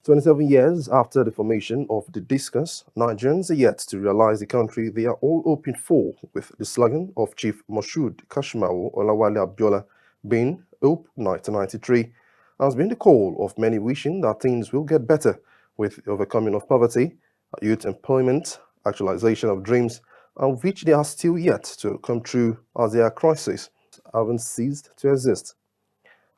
27 years after the formation of the discus, Nigerians are yet to realize the country they are all hoping for, with the slogan of Chief Moshood Kashimawo Olawale Abiola being Hope 1993, has been the call of many wishing that things will get better with the overcoming of poverty, youth employment, actualization of dreams, and which they are still yet to come true as their crises haven't ceased to exist.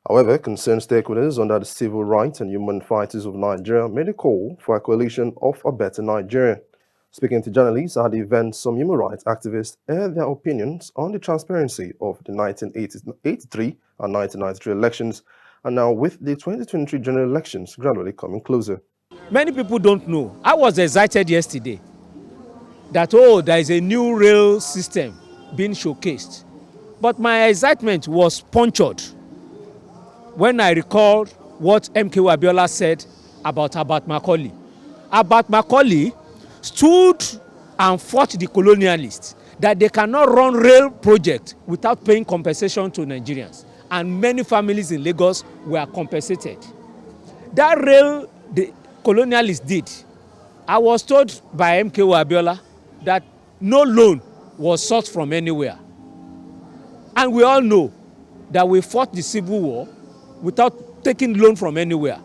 However, concerned stakeholders under the civil rights and human fighters of Nigeria made a call for a coalition of a better Nigeria. Speaking to journalists at the event, some human rights activists aired their opinions on the transparency of the 1983 and 1993 elections, and now with the 2023 general elections gradually coming closer. Many people don't know. I was excited yesterday that, oh, there is a new rail system being showcased. But my excitement was punctured when I recalled what MK Abiola said about Macaulay. Macaulay stood and fought the colonialists that they cannot run rail project without paying compensation to Nigerians. And many families in Lagos were compensated. That rail the colonialists did, I was told by MK Abiola that no loan was sought from anywhere. And we all know that we fought the Civil War without taking loan from anywhere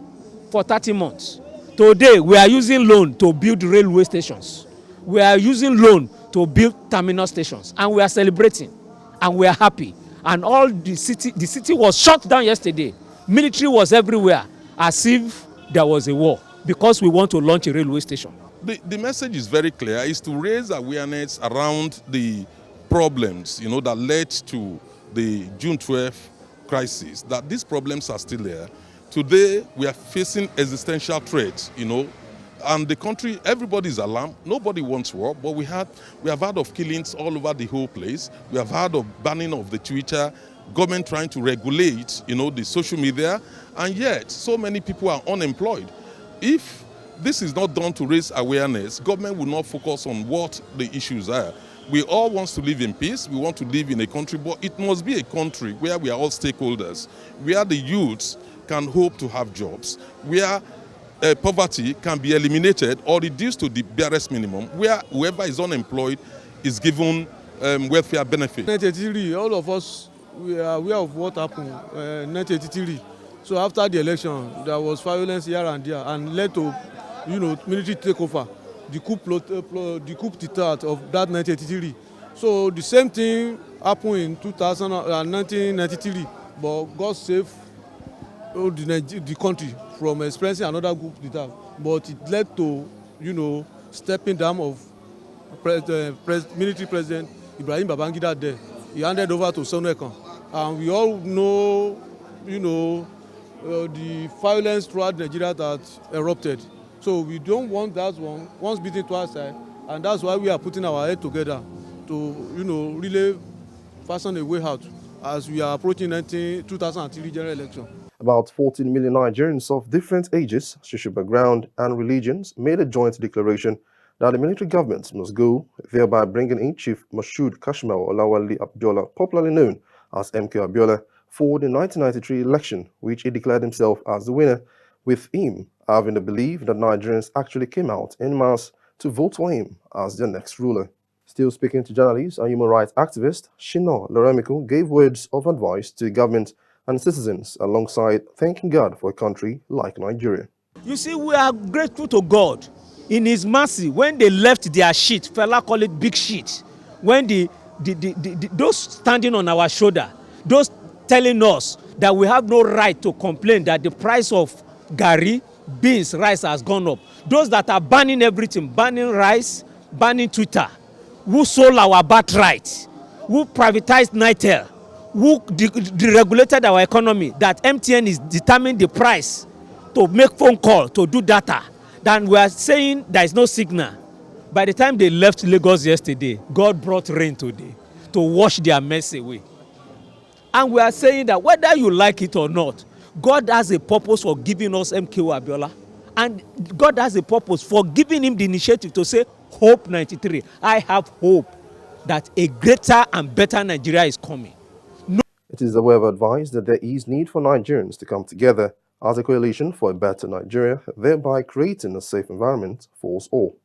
for 30 months. Today, we are using loan to build railway stations. We are using loan to build terminal stations. And we are celebrating. And we are happy. And all the city was shut down yesterday. Military was everywhere, as if there was a war, because we want to launch a railway station. The message is very clear. It's to raise awareness around the problems, that led to the June 12th crisis, that these problems are still there. Today, we are facing existential threats, and the country, everybody is alarmed. Nobody wants war, but we have heard of killings all over the whole place. We have heard of banning of the Twitter, government trying to regulate, the social media, and yet so many people are unemployed. If this is not done to raise awareness, government will not focus on what the issues are. We all want to live in peace. We want to live in a country, but it must be a country where we are all stakeholders, where the youths can hope to have jobs, where poverty can be eliminated or reduced to the barest minimum, where whoever is unemployed is given welfare benefits. 1983, all of us, we are aware of what happened in 1983. So after the election, there was violence here and there, and led to, military takeover. The coup d'etat of that 1983. So the same thing happened in 1993, but God saved the country from experiencing another coup d'etat. But it led to, stepping down of military president Ibrahim Babangida there. He handed over to Sonekan. And we all know, the violence throughout Nigeria that erupted. So we don't want that one, once beaten twice, and that's why we are putting our head together to, really fasten a way out as we are approaching 2003 general election. About 14 million Nigerians of different ages, social background, and religions made a joint declaration that the military government must go, thereby bringing in Chief Moshood Kashimawo Olawale Abiola, popularly known as MK Abiola, for the 1993 election, which he declared himself as the winner, with him having the belief that Nigerians actually came out en masse to vote for him as their next ruler. Still speaking to journalists and human rights activist, Shina Loremico gave words of advice to the government and citizens alongside thanking God for a country like Nigeria. You see, we are grateful to God in His mercy. When they left their shit, fella call it big shit, when those standing on our shoulder, those telling us that we have no right to complain that the price of garri, beans, rice has gone up. Those that are banning everything, banning rice, banning Twitter, who sold our birthright, who privatized Nitel, who deregulated our economy, that MTN is determining the price to make phone call, to do data, then we are saying there is no signal. By the time they left Lagos yesterday, God brought rain today to wash their mess away. And we are saying that whether you like it or not, God has a purpose for giving us MK Abiola, and God has a purpose for giving him the initiative to say, Hope 93. I have hope that a greater and better Nigeria is coming. It is, however, advised that there is need for Nigerians to come together as a coalition for a better Nigeria, thereby creating a safe environment for us all.